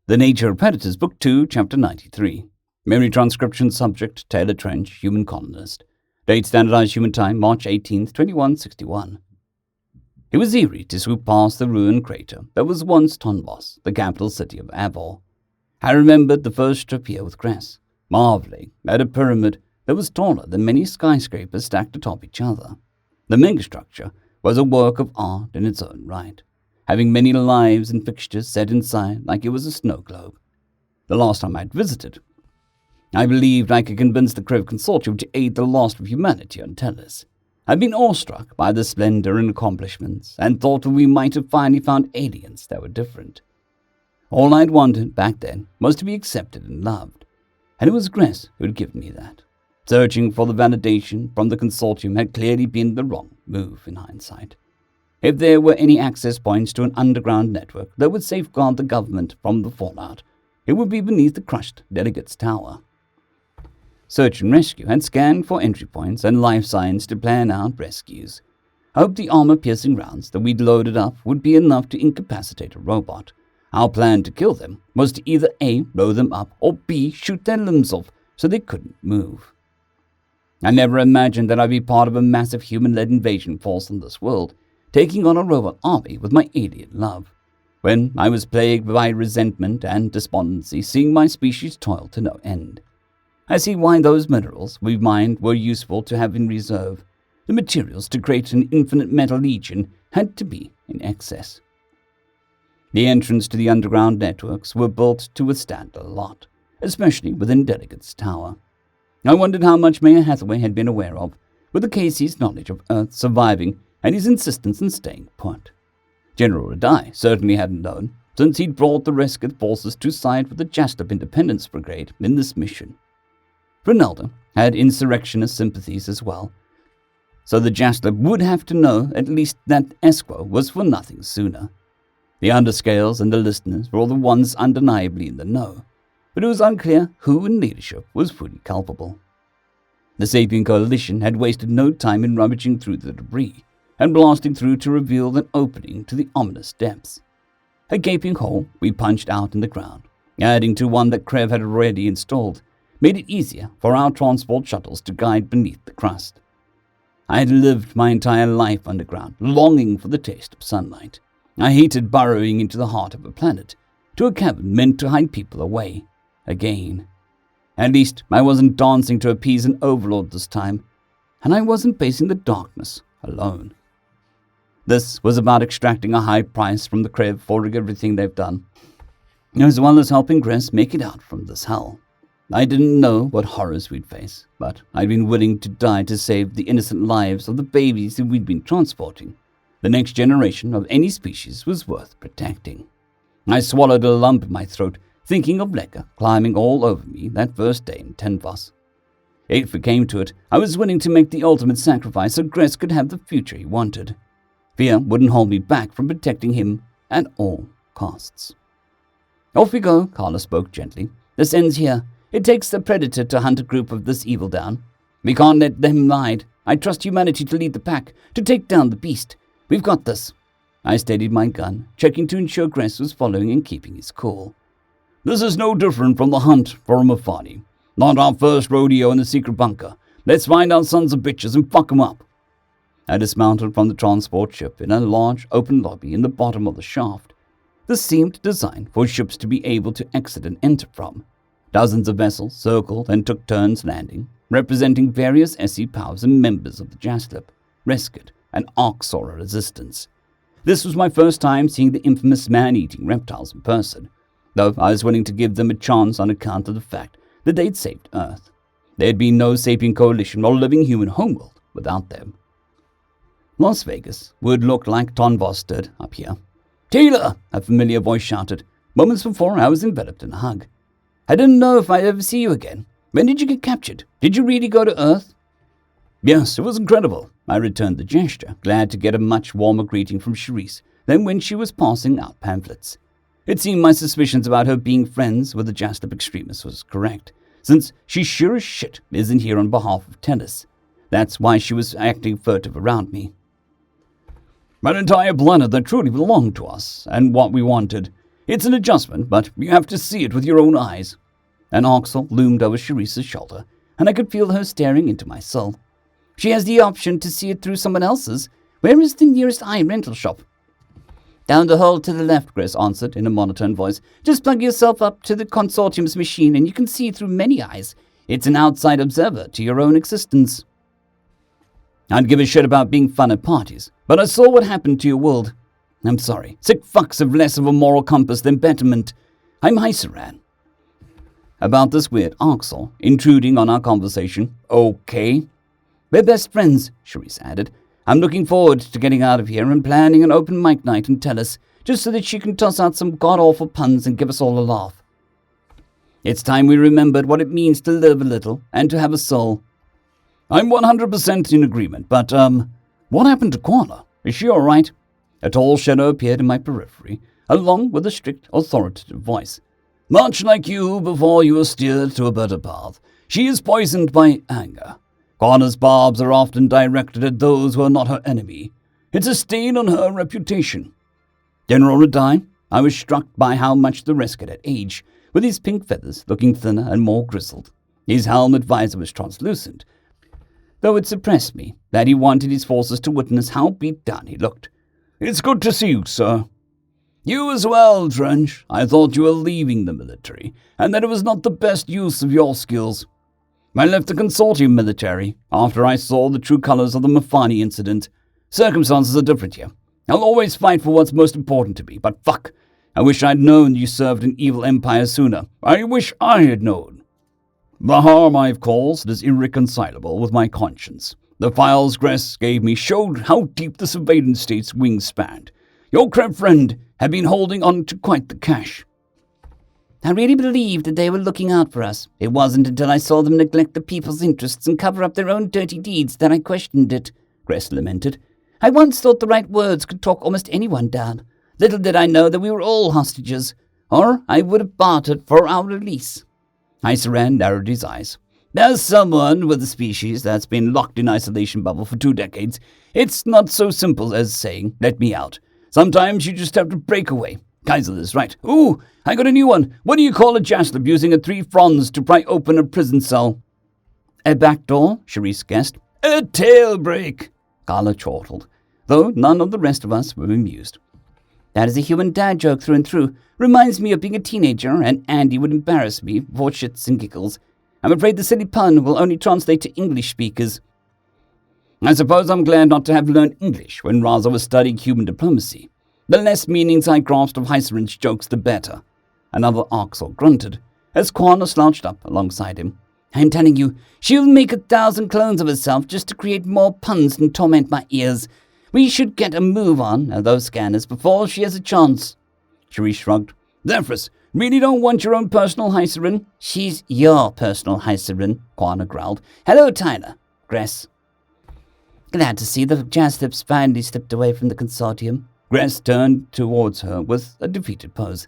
The Nature of Predators, Book 2, Chapter 93. Memory transcription subject, Taylor Trench, human colonist. Date standardized human time, March 18th, 2161. It was eerie to swoop past the ruined crater that was once Tonbos, the capital city of Avor. I remembered the first trip here with Cress, marveling at a pyramid that was taller than many skyscrapers stacked atop each other. The megastructure was a work of art in its own right, having many lives and fixtures set inside like it was a snow globe. The last time I'd visited, I believed I could convince the Krev Consortium to aid the lost of humanity on Tellus. I'd been awestruck by the splendor and accomplishments, and thought that we might have finally found aliens that were different. All I'd wanted back then was to be accepted and loved, and it was Gress who'd given me that. Searching for the validation from the Consortium had clearly been the wrong move in hindsight. If there were any access points to an underground network that would safeguard the government from the fallout, it would be beneath the crushed delegate's tower. Search and Rescue had scanned for entry points and life signs to plan out rescues. I hoped the armor-piercing rounds that we'd loaded up would be enough to incapacitate a robot. Our plan to kill them was to either A, blow them up, or B, shoot their limbs off so they couldn't move. I never imagined that I'd be part of a massive human-led invasion force on this world, taking on a robot army with my alien love, when I was plagued by resentment and despondency, seeing my species toil to no end. I see why those minerals we mined were useful to have in reserve. The materials to create an infinite metal legion had to be in excess. The entrance to the underground networks were built to withstand a lot, especially within Delegate's Tower. I wondered how much Mayor Hathaway had been aware of, with the Casey's knowledge of Earth surviving and his insistence on staying put. General Radai certainly hadn't known, since he'd brought the rescue forces to side with the Jaslip Independence Brigade in this mission. Ronaldo had insurrectionist sympathies as well, so the Jaslip would have to know at least that Esquo was for nothing sooner. The underscales and the listeners were all the ones undeniably in the know, but it was unclear who in leadership was fully culpable. The Sapien Coalition had wasted no time in rummaging through the debris and blasting through to reveal an opening to the ominous depths. A gaping hole we punched out in the ground, adding to one that Krev had already installed, made it easier for our transport shuttles to guide beneath the crust. I had lived my entire life underground, longing for the taste of sunlight. I hated burrowing into the heart of a planet, to a cavern meant to hide people away, again. At least I wasn't dancing to appease an overlord this time, and I wasn't facing the darkness alone. This was about extracting a high price from the Krev for everything they've done, as well as helping Gress make it out from this hell. I didn't know what horrors we'd face, but I'd been willing to die to save the innocent lives of the babies that we'd been transporting. The next generation of any species was worth protecting. I swallowed a lump in my throat, thinking of Lekka climbing all over me that first day in Tenvas. If it came to it, I was willing to make the ultimate sacrifice so Gress could have the future he wanted. Fear wouldn't hold me back from protecting him at all costs. Off we go, Carla spoke gently. This ends here. It takes the Predator to hunt a group of this evil down. We can't let them hide. I trust humanity to lead the pack, to take down the beast. We've got this. I steadied my gun, checking to ensure Gress was following and keeping his cool. This is no different from the hunt for a Mafani. Not our first rodeo in the secret bunker. Let's find our sons of bitches and fuck them up. I dismounted from the transport ship in a large open lobby in the bottom of the shaft. This seemed designed for ships to be able to exit and enter from. Dozens of vessels circled and took turns landing, representing various SC powers and members of the Jaslip, Rescue, and Arxora resistance. This was my first time seeing the infamous man-eating reptiles in person, though I was willing to give them a chance on account of the fact that they'd saved Earth. There'd be no Sapien Coalition or living human homeworld without them. Las Vegas would look like Tonvos stood up here. Taylor! A familiar voice shouted. Moments before, I was enveloped in a hug. I didn't know if I'd ever see you again. When did you get captured? Did you really go to Earth? Yes, it was incredible. I returned the gesture, glad to get a much warmer greeting from Charisse than when she was passing out pamphlets. It seemed my suspicions about her being friends with the Jaslip extremists was correct, since she sure as shit isn't here on behalf of Tennis. That's why she was acting furtive around me. An entire planet that truly belonged to us, and what we wanted. It's an adjustment, but you have to see it with your own eyes. An oxel loomed over Sharice's shoulder, and I could feel her staring into my soul. She has the option to see it through someone else's. Where is the nearest eye rental shop? Down the hall to the left, Grace answered in a monotone voice. Just plug yourself up to the consortium's machine and you can see through many eyes. It's an outside observer to your own existence. I'd give a shit about being fun at parties, but I saw what happened to your world. I'm sorry. Sick fucks have less of a moral compass than betterment. I'm Hyceran. About this weird oxel intruding on our conversation. Okay. We're best friends, Sharice added. I'm looking forward to getting out of here and planning an open mic night in Tellus, just so that she can toss out some god-awful puns and give us all a laugh. It's time we remembered what it means to live a little and to have a soul. I'm 100% in agreement, but, what happened to Quana? Is she all right? A tall shadow appeared in my periphery, along with a strict, authoritative voice. Much like you before you were steered to a better path, she is poisoned by anger. Quana's barbs are often directed at those who are not her enemy. It's a stain on her reputation. General Radai, I was struck by how much the rescued had aged, with his pink feathers looking thinner and more grizzled. His helmet visor was translucent, though it suppressed me that he wanted his forces to witness how beat down he looked. It's good to see you, sir. You as well, Trench. I thought you were leaving the military, and that it was not the best use of your skills. I left the consortium military after I saw the true colors of the Mafani incident. Circumstances are different here. I'll always fight for what's most important to me, but fuck. I wish I'd known you served an evil empire sooner. I wish I had known. The harm I've caused is irreconcilable with my conscience. The files Gress gave me showed how deep the surveillance state's wings spanned. Your Kreb friend had been holding on to quite the cash. I really believed that they were looking out for us. It wasn't until I saw them neglect the people's interests and cover up their own dirty deeds that I questioned it, Gress lamented. I once thought the right words could talk almost anyone down. Little did I know that we were all hostages, or I would have bartered for our release. Hyceran narrowed his eyes. As someone with a species that's been locked in isolation bubble for 2 decades, it's not so simple as saying, let me out. Sometimes you just have to break away. Kaiser is right. Ooh, I got a new one. What do you call a jaslib using a 3 fronds to pry open a prison cell? A back door, Sharice guessed. A tail break, Carla chortled, though none of the rest of us were amused. That is a human dad joke through and through. Reminds me of being a teenager, and Andy would embarrass me for shits and giggles. I'm afraid the silly pun will only translate to English speakers. I suppose I'm glad not to have learned English when Raza was studying human diplomacy. The less meanings I grasped of Hyceran's jokes, the better. Another oxel grunted, as Quana slouched up alongside him. I'm telling you, she'll make 1,000 clones of herself just to create more puns and torment my ears. We should get a move on those scanners before she has a chance. Sharice shrugged. Zephyrus, really don't want your own personal Hyceran? She's your personal Hyceran, Quana growled. Hello, Tyler. Gress. Glad to see the Jaslips finally slipped away from the consortium. Gress turned towards her with a defeated pose.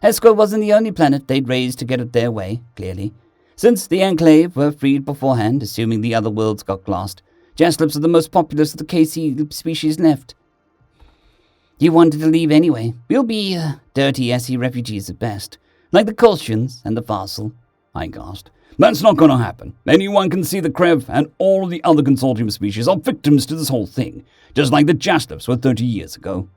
Esco wasn't the only planet they'd raised to get it their way, clearly. Since the Enclave were freed beforehand, assuming the other worlds got lost, Jaslips are the most populous of the KC species left. You wanted to leave anyway. We'll be dirty SE refugees at best, like the Kolshians and the Farsal, I gasped. That's not going to happen. Anyone can see the Krev and all the other consortium species are victims to this whole thing, just like the Jaslips were 30 years ago.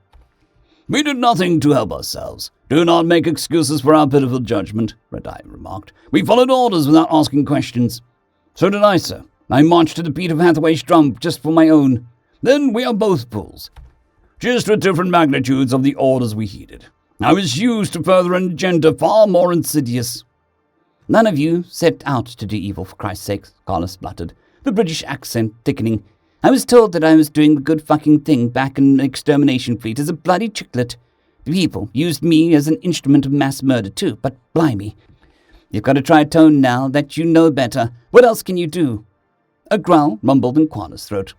We did nothing to help ourselves. Do not make excuses for our pitiful judgment, Radai remarked. We followed orders without asking questions. So did I, sir. I marched to the beat of Hathaway's drum just for my own. Then we are both fools. Just with different magnitudes of the orders we heeded. I was used to further an agenda far more insidious. None of you set out to do evil, for Christ's sake, Carla spluttered, the British accent thickening. I was told that I was doing the good fucking thing back in the extermination fleet as a bloody chicklet. The people used me as an instrument of mass murder too, but blimey. You've got to try a tone now that you know better. What else can you do? A growl rumbled in Quana's throat.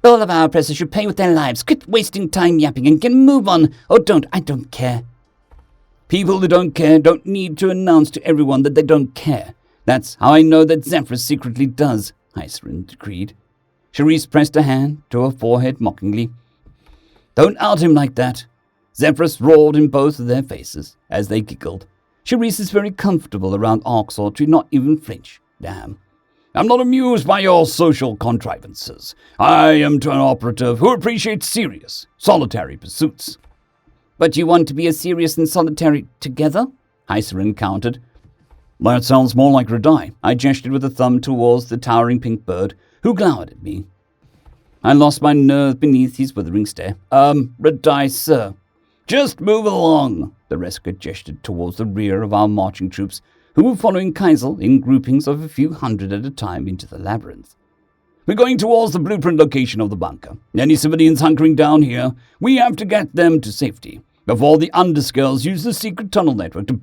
All of our oppressors should pay with their lives. Quit wasting time yapping and get a move on. Or don't. I don't care. People who don't care don't need to announce to everyone that they don't care. That's how I know that Zephyrus secretly does, Hyceran decreed. Sharice pressed a hand to her forehead mockingly. Don't out him like that. Zephyrus roared in both of their faces as they giggled. Charisse is very comfortable around Orcs or to not even flinch. Damn. I'm not amused by your social contrivances. I am an operative who appreciates serious, solitary pursuits. But you want to be as serious and solitary together? Hycerin countered. That sounds more like Radai. I gestured with a thumb towards the towering pink bird, who glowered at me. I lost my nerve beneath his withering stare. Radai, sir. Just move along. The rescuer gestured towards the rear of our marching troops, who were following Kaisel in groupings of a few hundred at a time into the labyrinth. We're going towards the blueprint location of the bunker. Any civilians hunkering down here, we have to get them to safety before the underskills use the secret tunnel network to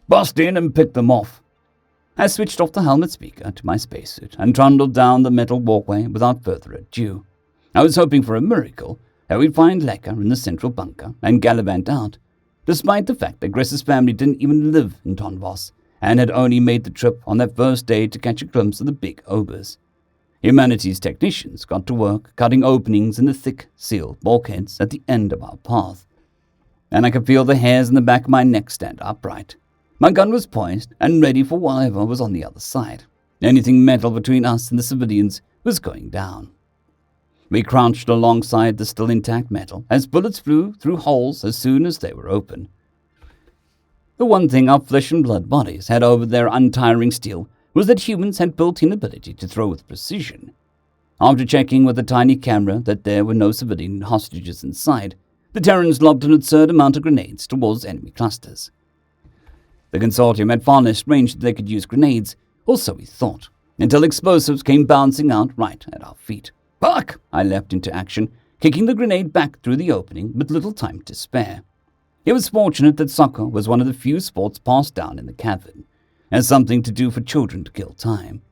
bust in and pick them off. I switched off the helmet speaker to my spacesuit and trundled down the metal walkway without further ado. I was hoping for a miracle that we'd find Lekka in the central bunker and gallivant out, despite the fact that Gress's family didn't even live in Tonvos and had only made the trip on that first day to catch a glimpse of the big ogres. Humanity's technicians got to work cutting openings in the thick, sealed bulkheads at the end of our path, and I could feel the hairs in the back of my neck stand upright. My gun was poised and ready for whatever was on the other side. Anything metal between us and the civilians was going down. We crouched alongside the still intact metal as bullets flew through holes as soon as they were open. The one thing our flesh and blood bodies had over their untiring steel was that humans had built-in ability to throw with precision. After checking with a tiny camera that there were no civilian hostages inside, the Terrans lobbed an absurd amount of grenades towards enemy clusters. The Consortium had far less range that they could use grenades, or so we thought, until explosives came bouncing out right at our feet. Fuck! I leapt into action, kicking the grenade back through the opening with little time to spare. It was fortunate that soccer was one of the few sports passed down in the cavern, as something to do for children to kill time.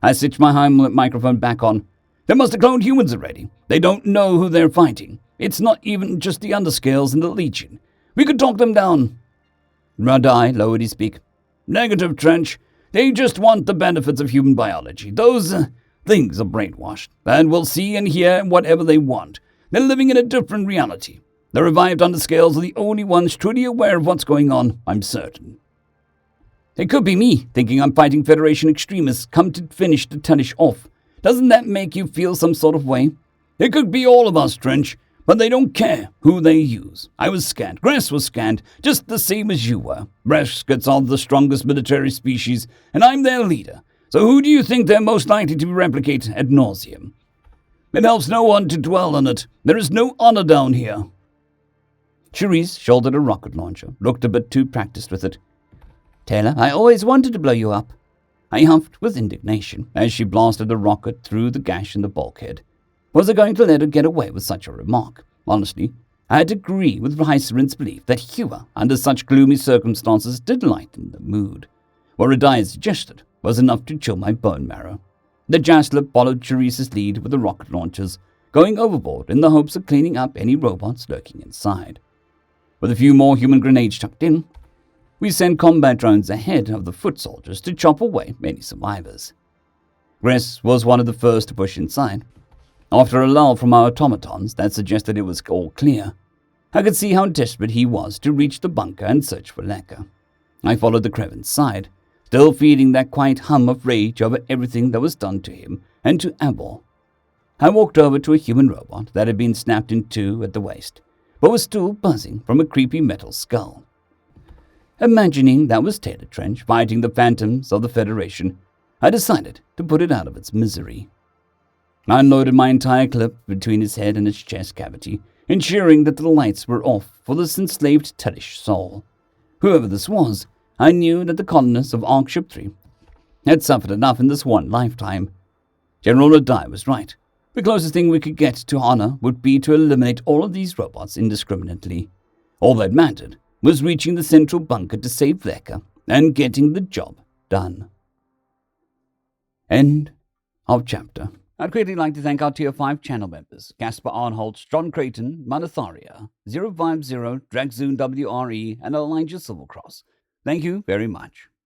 I switched my helmet microphone back on. They must have cloned humans already. They don't know who they're fighting. It's not even just the underscales and the Legion. We could talk them down. Radai lowered his beak. Negative, Trench. They just want the benefits of human biology. Those things are brainwashed, and will see and hear whatever they want. They're living in a different reality. The revived underscales are the only ones truly aware of what's going on, I'm certain. It could be me, thinking I'm fighting Federation extremists come to finish the Tennish off. Doesn't that make you feel some sort of way? It could be all of us, Trench, but they don't care who they use. I was scanned. Gress was scanned, just the same as you were. Breskets are the strongest military species, and I'm their leader. So who do you think they're most likely to replicate ad nauseum? It helps no one to dwell on it. There is no honor down here. Charisse shouldered a rocket launcher, looked a bit too practiced with it. Taylor, I always wanted to blow you up. I huffed with indignation as she blasted a rocket through the gash in the bulkhead. Was I going to let her get away with such a remark? Honestly, I had to agree with Hycerin's belief that Hewer, under such gloomy circumstances, did lighten the mood. What Radai had suggested was enough to chill my bone marrow. The Jaslip followed Charisse's lead with the rocket launchers, going overboard in the hopes of cleaning up any robots lurking inside. With a few more human grenades chucked in, we sent combat drones ahead of the foot soldiers to chop away any survivors. Gress was one of the first to push inside. After a lull from our automatons that suggested it was all clear, I could see how desperate he was to reach the bunker and search for Lekka. I followed the Kreven's side, still feeling that quiet hum of rage over everything that was done to him and to Abor. I walked over to a human robot that had been snapped in two at the waist, but was still buzzing from a creepy metal skull. Imagining that was Taylor Trench fighting the phantoms of the Federation, I decided to put it out of its misery. I unloaded my entire clip between his head and his chest cavity, ensuring that the lights were off for this enslaved Tellish soul. Whoever this was, I knew that the colonists of Arkship 3 had suffered enough in this one lifetime. General Radai was right. The closest thing we could get to honor would be to eliminate all of these robots indiscriminately. All that mattered was reaching the central bunker to save Lekka and getting the job done. End of chapter. I'd quickly like to thank our Tier 5 channel members, Casper Arnholtz, John Creighton, Manatharia, 050, Dragzoon WRE, and Elijah Silvercross. Thank you very much.